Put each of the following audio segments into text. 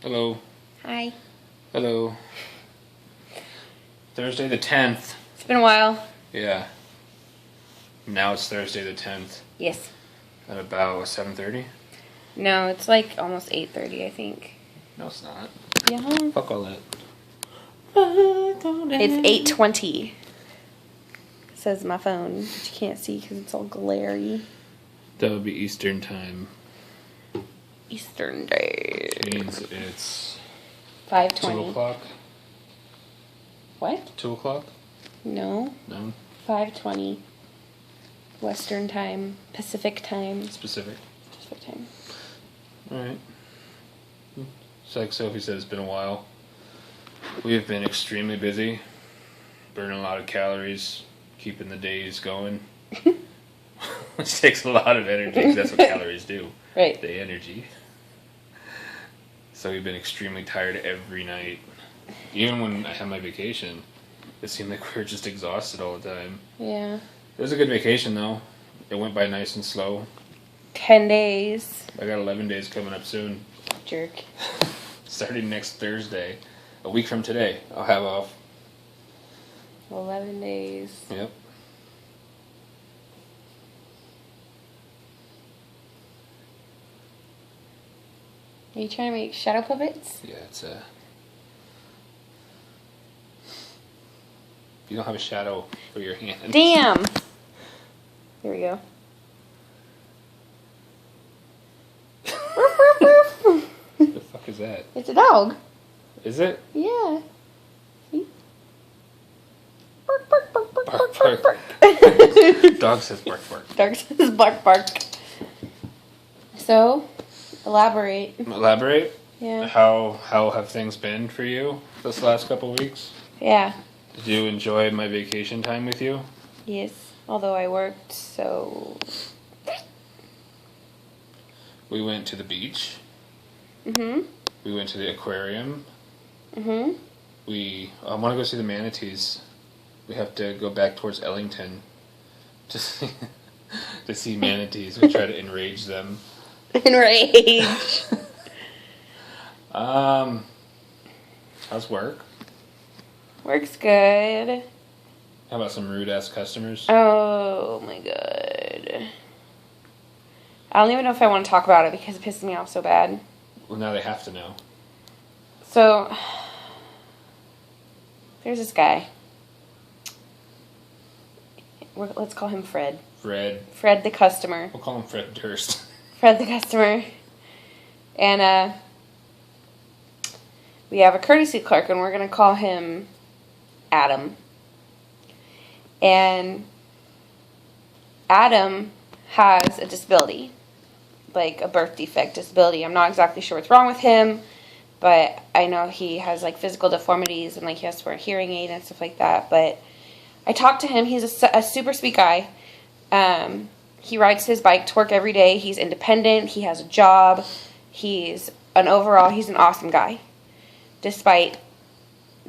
Hello. Hi. Hello. Thursday the 10th. It's been a while. Yeah. Now it's Thursday the 10th. Yes. At about 7:30? No, it's like almost 8:30, I think. No, it's not. Yeah. Fuck all that. It's 8:20. Says my phone, but you can't see because it's all glary. That would be Eastern time. Eastern Day. Which means it's 5:20. 2 o'clock. What? 2 o'clock? No. No? 5:20. Western time. Pacific time. Specific. Pacific time. Alright. It's like Sophie said, it's been a while. We have been extremely busy. Burning a lot of calories. Keeping the days going. Which takes a lot of energy, 'cause that's what calories do. Right. The energy. So we've been extremely tired every night. Even when I had my vacation, it seemed like we were just exhausted all the time. Yeah. It was a good vacation though. It went by nice and slow. 10 days. I got 11 days coming up soon. Jerk. Starting next Thursday. A week from today, I'll have off. 11 days. Yep. Are you trying to make shadow puppets? Yeah, it's you don't have a shadow for your hand. Damn! Here we go. What the fuck is that? It's a dog. Is it? Yeah. See? Bark, Bark, bark. Dog says bark, bark. Dog says bark, bark. So, elaborate. Elaborate? Yeah. How have things been for you this last couple weeks? Yeah. Did you enjoy my vacation time with you? Yes. Although I worked, so. We went to the beach. Mhm. We went to the aquarium. Mhm. I want to go see the manatees. We have to go back towards Ellington to see manatees. We try to enrage them. Enrage. How's work? Works good. How about some rude ass customers? Oh my god. I don't even know if I want to talk about it because it pisses me off so bad. Well, now they have to know. So, there's this guy. Let's call him Fred. Fred. Fred the customer. We'll call him Fred Durst. Fred the customer. And we have a courtesy clerk, and we're going to call him Adam. And Adam has a disability, like a birth defect disability. I'm not exactly sure what's wrong with him, but I know he has like physical deformities and like he has to wear a hearing aid and stuff like that. But I talked to him. He's a super sweet guy. He rides his bike to work every day. He's independent. He has a job. He's an awesome guy, despite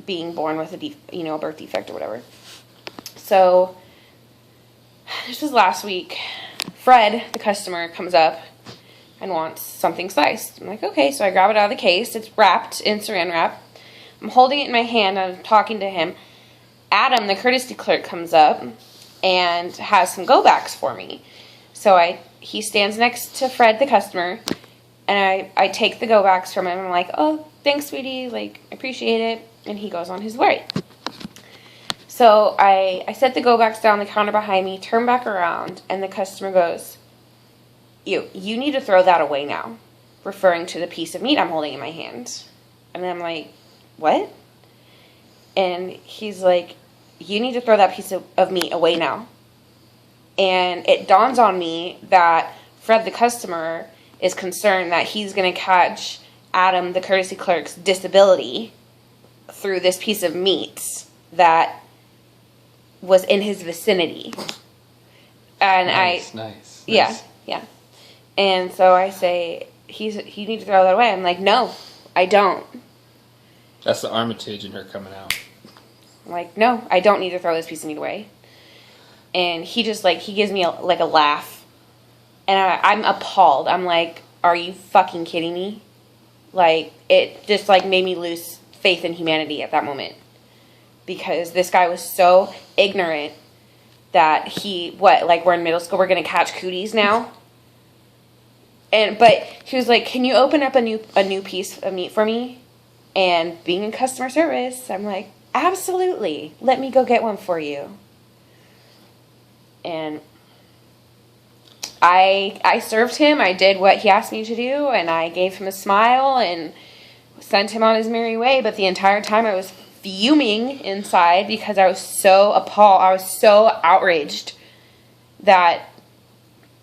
being born with a birth defect or whatever. So this was last week. Fred, the customer, comes up and wants something sliced. I'm like, okay. So I grab it out of the case. It's wrapped in saran wrap. I'm holding it in my hand. I'm talking to him. Adam, the courtesy clerk, comes up and has some go-backs for me. So he stands next to Fred, the customer, and I take the go-backs from him. I'm like, oh, thanks, sweetie. Like, I appreciate it. And he goes on his way. So I set the go-backs down on the counter behind me, turn back around, and the customer goes, you need to throw that away now, referring to the piece of meat I'm holding in my hand. And I'm like, what? And he's like, you need to throw that piece of meat away now. And it dawns on me that Fred the customer is concerned that he's going to catch Adam the courtesy clerk's disability through this piece of meat that was in his vicinity. And Nice. Yeah. And so I say, you need to throw that away. I'm like, no, I don't. That's the Armitage in her coming out. I'm like, no, I don't need to throw this piece of meat away. And he just, he gives me a laugh. And I'm appalled. I'm like, are you fucking kidding me? Like, it just, like, made me lose faith in humanity at that moment. Because this guy was so ignorant that we're in middle school, we're going to catch cooties now? But he was like, can you open up a new piece of meat for me? And being in customer service, I'm like, absolutely. Let me go get one for you. And I served him. I did what he asked me to do, and I gave him a smile and sent him on his merry way. But the entire time I was fuming inside because I was so appalled. I was so outraged that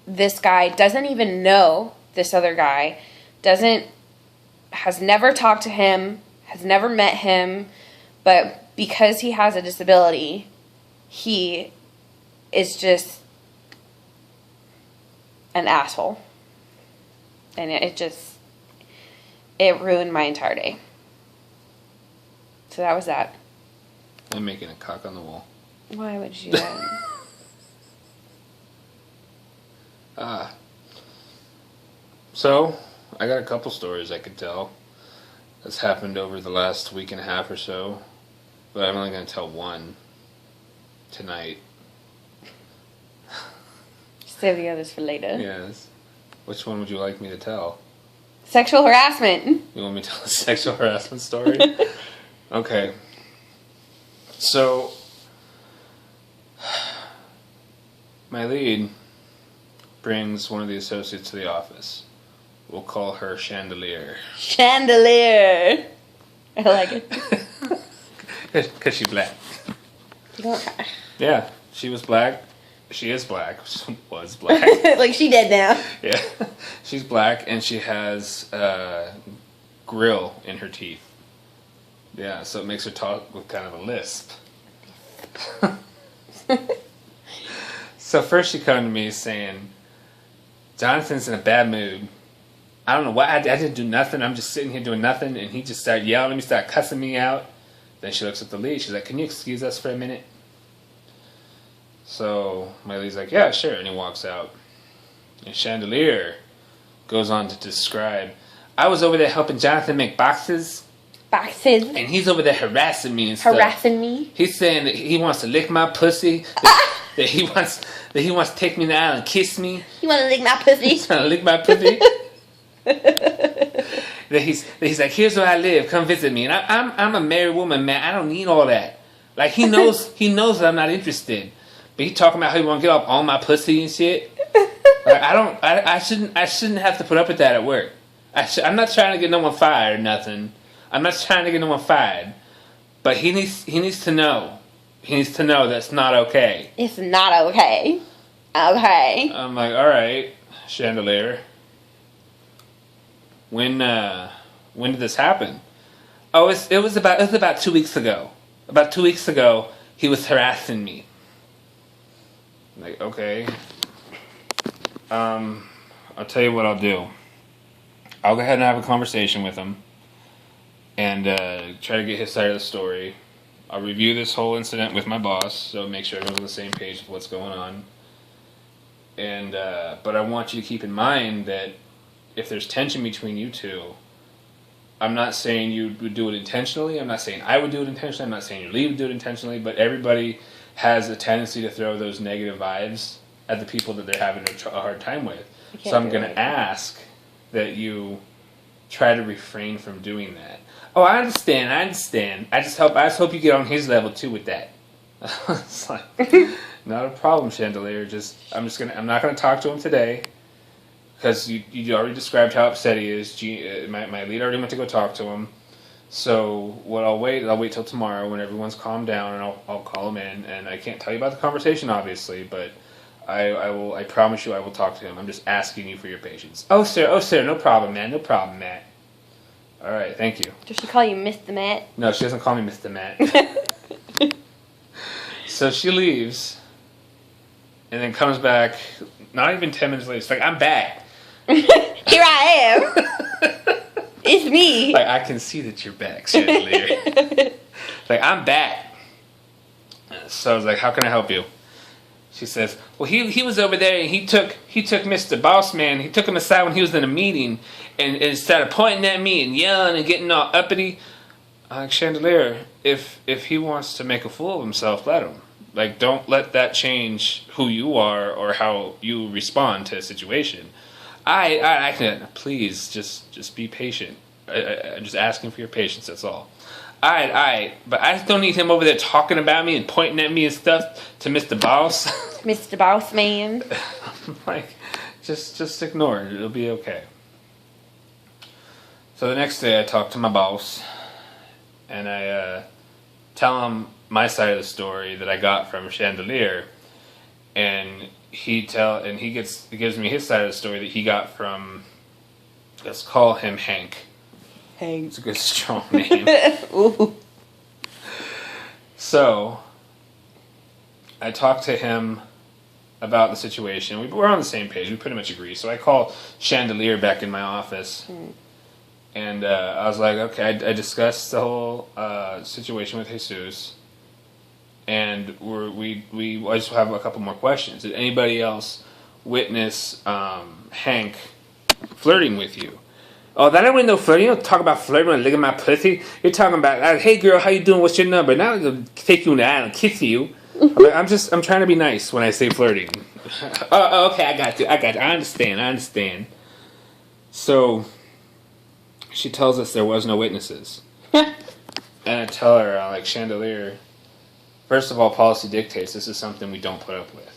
this guy doesn't even know this other guy, has never talked to him, has never met him, but because he has a disability, he is just an asshole. And it ruined my entire day. So that was that. I'm making a cock on the wall. Why would you do that? So, I got a couple stories I could tell that's happened over the last week and a half or so, but I'm only going to tell one tonight. Save the others for later. Yes. Which one would you like me to tell? Sexual harassment. You want me to tell a sexual harassment story? Okay. So, my lead brings one of the associates to the office. We'll call her Chandelier. Chandelier. I like it. Because she's black. Yeah, she was black. She is black. She was black. Like she dead now. Yeah. She's black and she has a grill in her teeth. Yeah, so it makes her talk with kind of a lisp. So first she come to me saying, Jonathan's in a bad mood. I don't know why. I didn't do nothing. I'm just sitting here doing nothing. And he just started yelling at me, started cussing me out. Then she looks at the lead. She's like, can you excuse us for a minute? So my lead's like, yeah, sure. And he walks out. And Chandelier goes on to describe, I was over there helping Jonathan make boxes. Boxes. And he's over there harassing me and stuff. Harassing me? He's saying that he wants to lick my pussy. That he wants to take me down and kiss me. You want to lick my pussy? He's trying to lick my pussy. that he's like, here's where I live. Come visit me. And I'm a married woman, man. I don't need all that. Like he knows that I'm not interested. But he talking about how he want to get off all my pussy and shit. Like, I shouldn't have to put up with that at work. I'm not trying to get no one fired or nothing. I'm not trying to get no one fired. But he needs to know. He needs to know that's not okay. It's not okay. Okay. I'm like, all right, Chandelier. When did this happen? Oh, it was about 2 weeks ago. About 2 weeks ago, he was harassing me. I'm like, okay. I'll tell you what I'll do. I'll go ahead and have a conversation with him and try to get his side of the story. I'll review this whole incident with my boss, so make sure everyone's on the same page with what's going on. And but I want you to keep in mind that if there's tension between you two, I'm not saying you would do it intentionally. I'm not saying I would do it intentionally. I'm not saying your lead would do it intentionally. But everybody has a tendency to throw those negative vibes at the people that they're having a hard time with. So I'm going to ask that you try to refrain from doing that. Oh, I understand. I just hope you get on his level too with that. It's like, not a problem, Chandelier. I'm not gonna talk to him today because you already described how upset he is. My lead already went to go talk to him. So I'll wait till tomorrow when everyone's calmed down, and I'll call him in. And I can't tell you about the conversation, obviously, but I promise you I will talk to him. I'm just asking you for your patience. Oh sir, no problem, man. No problem, Matt. All right, thank you. Does she call you Mr. Matt? No, she doesn't call me Mr. Matt. So she leaves, and then comes back, not even 10 minutes later. It's like, I'm back. Here I am. It's me. Like, I can see that you're back, Chandelier. Like, I'm back. So I was like, how can I help you? She says, well, he was over there and he took Mr. Boss Man. He took him aside when he was in a meeting and started pointing at me and yelling and getting all uppity. Chandelier, if he wants to make a fool of himself, let him. Like, don't let that change who you are or how you respond to a situation. I can, please just be patient. I'm just asking for your patience. That's all. But I just don't need him over there talking about me and pointing at me and stuff to Mr. Boss. Mr. Boss Man. Like, just ignore it. It'll be okay. So the next day I talk to my boss, and I tell him my side of the story that I got from Chandelier, and he gives me his side of the story that he got from, let's call him Hank. Hank. It's a good strong name. Ooh. So I talked to him about the situation. We're on the same page. We pretty much agree. So I called Chandelier back in my office. And I was like, okay, I discussed the whole situation with Jesus, and I just have a couple more questions. Did anybody else witness Hank flirting with you? Oh, that ain't no flirting. You don't talk about flirting and look at my pussy. You're talking about, hey girl, how you doing? What's your number? Now I'm gonna take you in the eye and kiss you. I'm trying to be nice when I say flirting. Oh, okay, I got you. I understand. So she tells us there was no witnesses. And I tell her, like, Chandelier, first of all, policy dictates this is something we don't put up with.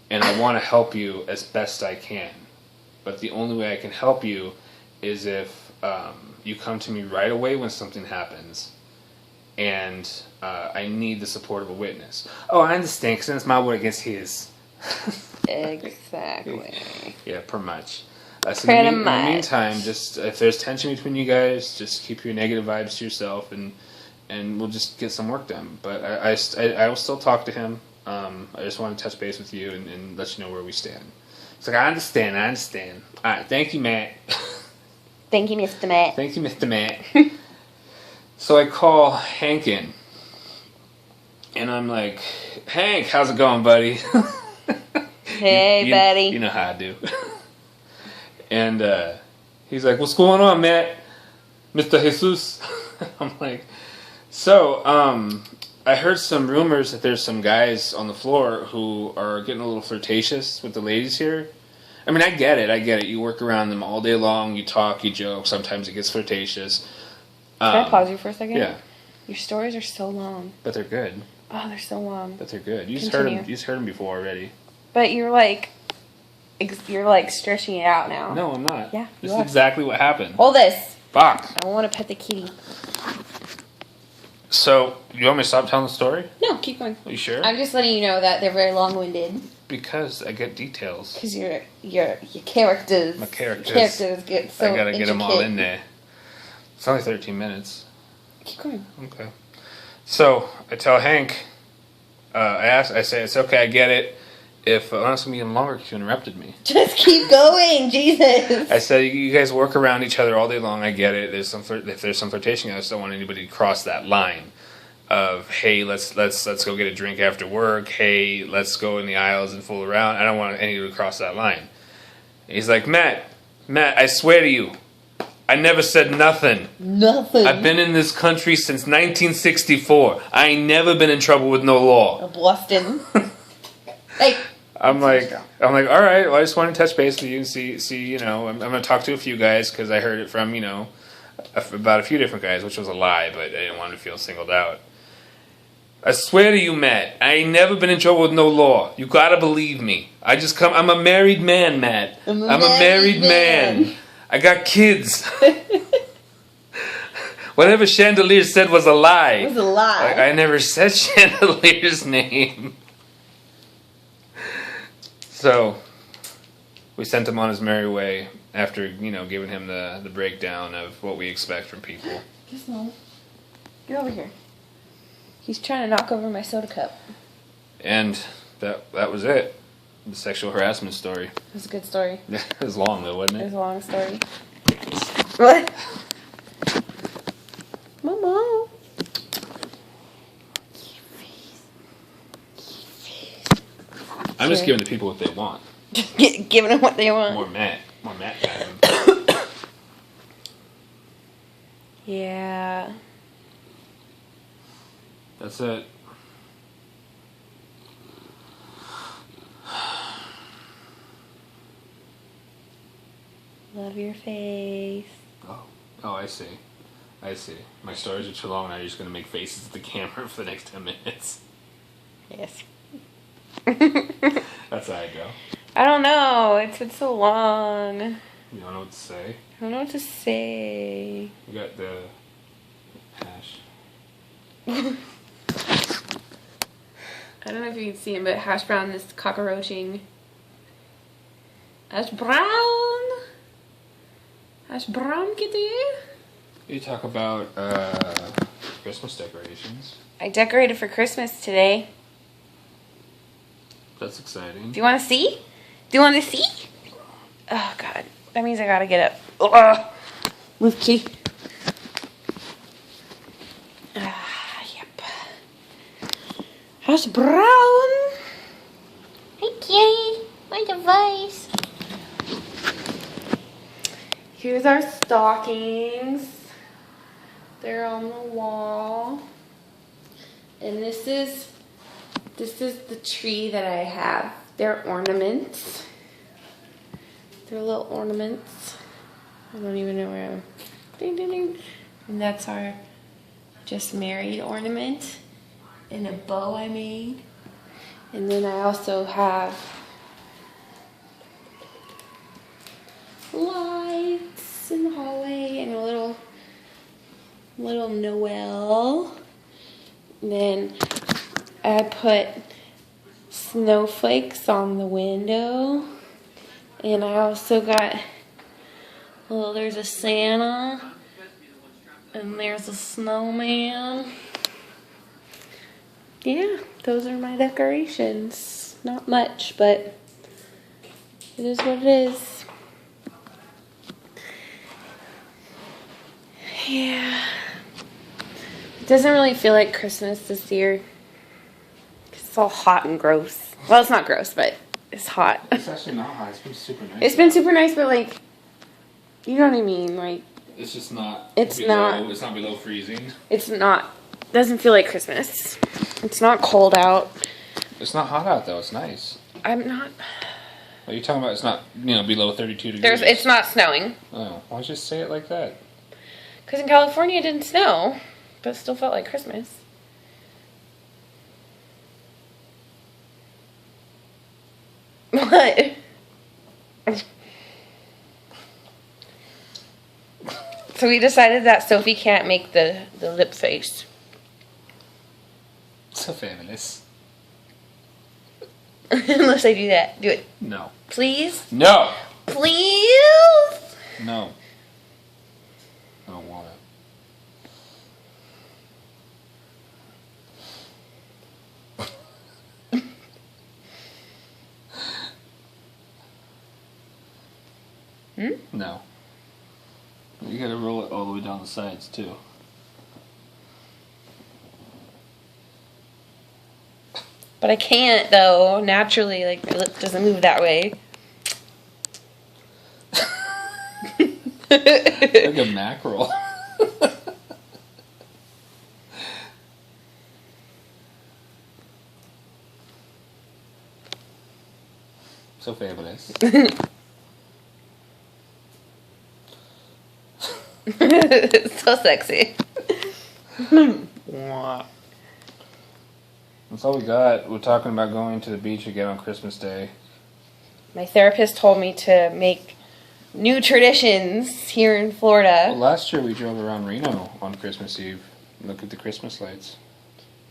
And I want to help you as best I can. But the only way I can help you is if you come to me right away when something happens. And I need the support of a witness. Oh, I understand, because then it's my word against his. Exactly. Yeah, pretty much. So Pretty in the much. meantime, just if there's tension between you guys, just keep your negative vibes to yourself, and we'll just get some work done. But I will still talk to him. I just want to touch base with you and let you know where we stand. It's like, I understand. All right, thank you, Matt. Thank you, Mr. Matt. Thank you, Mr. Matt. So I call Hank in, and I'm like, Hank, how's it going, buddy? Hey, buddy. You know how I do. And he's like, what's going on, Matt? Mr. Jesus? I'm like, so, I heard some rumors that there's some guys on the floor who are getting a little flirtatious with the ladies here. I mean, I get it. You work around them all day long. You talk, you joke. Sometimes it gets flirtatious. Can I pause you for a second? Yeah. Your stories are so long. But they're good. Oh, they're so long. But they're good. You just Continue. heard them before already. But you're stretching it out now. No, I'm not. Yeah, This you is are. exactly what happened. Hold this. Fuck. I want to pet the kitty. So, you want me to stop telling the story? No, keep going. Are you sure? I'm just letting you know that they're very long-winded. Because I get details. Because your characters. My characters. Your characters get so I gotta get them all intricate. in there. It's only 13 minutes. Keep going. Okay. So, I tell Hank, I say, it's okay, I get it. If, it's gonna be even longer because you interrupted me. Just keep going, Jesus. I said, you guys work around each other all day long, I get it. If there's some flirtation, I just don't want anybody to cross that line of, hey, let's go get a drink after work. Hey, let's go in the aisles and fool around. I don't want anybody to cross that line. He's like, Matt, I swear to you, I never said nothing. Nothing. I've been in this country since 1964. I ain't never been in trouble with no law. Boston. Hey. I'm like, all right. Well, I just want to touch base with you and see. I'm gonna talk to a few guys because I heard it from about a few different guys, which was a lie, but I didn't want to feel singled out. I swear to you, Matt, I ain't never been in trouble with no law. You gotta believe me. I'm a married man, Matt. I'm a married man. I got kids. Whatever Chandelier said was a lie. It was a lie. I never said Chandelier's name. So, we sent him on his merry way after, giving him the breakdown of what we expect from people. Just no. Get over here. He's trying to knock over my soda cup. And that was it. The sexual harassment story. It was a good story. It was long though, wasn't It it? was a long story. What? Mama. just giving the people what they want. Giving them what they want. More Matt time. Yeah. That's it. Love your face. Oh, I see. My stories are too long, and I'm just gonna make faces at the camera for the next 10 minutes. Yes. That's how I go. I don't know. It's been so long. You don't know what to say? I don't know what to say. We got the hash. I don't know if you can see him, but Hash Brown is cockroaching. Hash Brown! Hash Brown kitty! You talk about Christmas decorations. I decorated for Christmas today. That's exciting. Do you want to see? Do you want to see? Oh, God. That means I gotta get up. Ugh. Move, kitty. Yep. Hash Brown! Hi, kitty. My device. Here's our stockings. They're on the wall. And this is the tree that I have. They're ornaments. They're little ornaments. I don't even know where I'm. Ding, ding, ding. And that's our just married ornament. And a bow I made. And then I also have lights in the hallway and a little Noel. And then I put snowflakes on the window. And I also got, well, there's a Santa. And there's a snowman. Yeah, those are my decorations. Not much, but it is what it is. Yeah. It doesn't really feel like Christmas this year. It's all hot and gross. Well, it's not gross, but it's hot. It's actually not hot. It's been super nice. It's been super nice, but like, you know what I mean? Like, it's just not. It's below, not. It's not below freezing. It's not. Doesn't feel like Christmas. It's not cold out. It's not hot out though. It's nice. I'm not. Are you talking about? It's not below 32 degrees. It's not snowing. Oh, why don't you just say it like that? Because in California it didn't snow, but it still felt like Christmas. What? So we decided that Sophie can't make the lip face. So fabulous. Unless I do that. Do it. No. Please? No. Please? No. I don't want it. No. You gotta roll it all the way down the sides too. But I can't though. Naturally, like my lip doesn't move that way. Like a mackerel. So fabulous. So sexy. That's all we got. We're talking about going to the beach again on Christmas Day. My therapist told me to make new traditions here in Florida. Well, last year we drove around Reno on Christmas Eve and looked at the Christmas lights.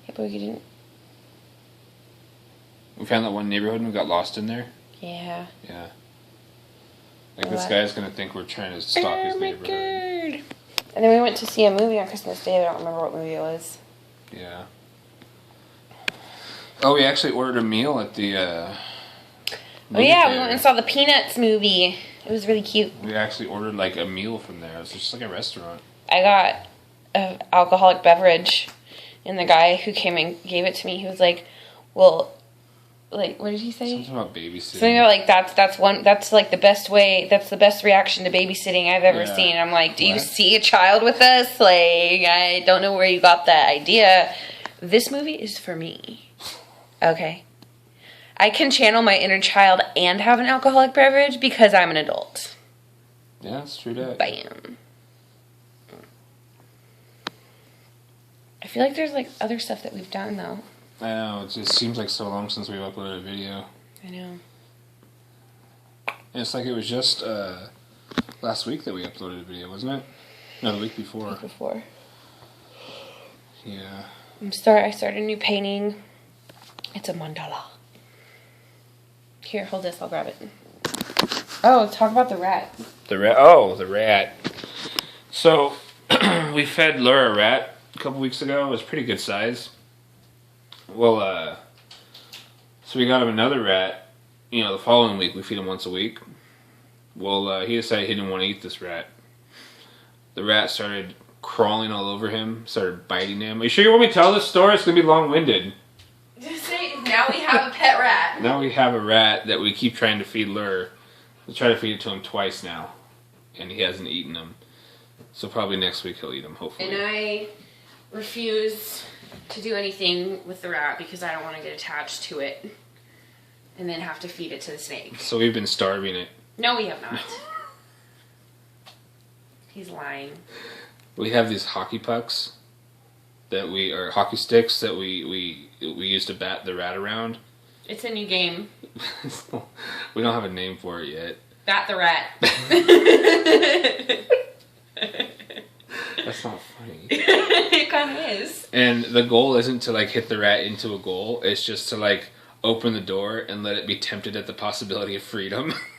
Yeah, but we didn't. We found that one neighborhood and we got lost in there. Yeah. Yeah. Like this guy's gonna think we're trying to stalk his neighborhood. God. And then we went to see a movie on Christmas Day. I don't remember what movie it was. Yeah. Oh, we actually ordered a meal at the Oh yeah, theater. we went and saw the Peanuts movie. It was really cute. We actually ordered like a meal from there. It was just like a restaurant. I got an alcoholic beverage, and the guy who came and gave it to me, he was like, well, like, what did he say? Something about babysitting. Something about like that's like the best way. That's the best reaction to babysitting I've ever Yeah. seen. I'm like, do you What? see a child with us? Like, I don't know where you got that idea. This movie is for me. Okay. I can channel my inner child and have an alcoholic beverage because I'm an adult. Yeah, it's true that. Bam. I feel like there's like other stuff that we've done though. I know, it just seems like so long since we've uploaded a video. I know. And it's like it was just last week that we uploaded a video, wasn't it? No, the week before. Before. Yeah. I started a new painting. It's a mandala. Here, hold this. I'll grab it. Oh, talk about the rat. The rat. Oh, the rat. So, we fed Laura a rat a couple weeks ago. It was pretty good size. Well, so we got him another rat. You know, the following week we feed him once a week. Well, he decided he didn't want to eat this rat. The rat started crawling all over him, started biting him. Are you sure you want me to tell this story? It's going to be long-winded. Just say, now we have a pet rat. Now we have a rat that we keep trying to feed Lure. We try to feed it to him twice now, and he hasn't eaten them. So probably next week he'll eat them, hopefully. And I refuse to do anything with the rat because I don't want to get attached to it and then have to feed it to the snake. So we've been starving it. No, we have not. He's lying. We have these hockey pucks or hockey sticks that we use to bat the rat around. It's a new game. We don't have a name for it yet. Bat the rat. That's not funny. It kind of is. And the goal isn't to like hit the rat into a goal. It's just to like open the door and let it be tempted at the possibility of freedom.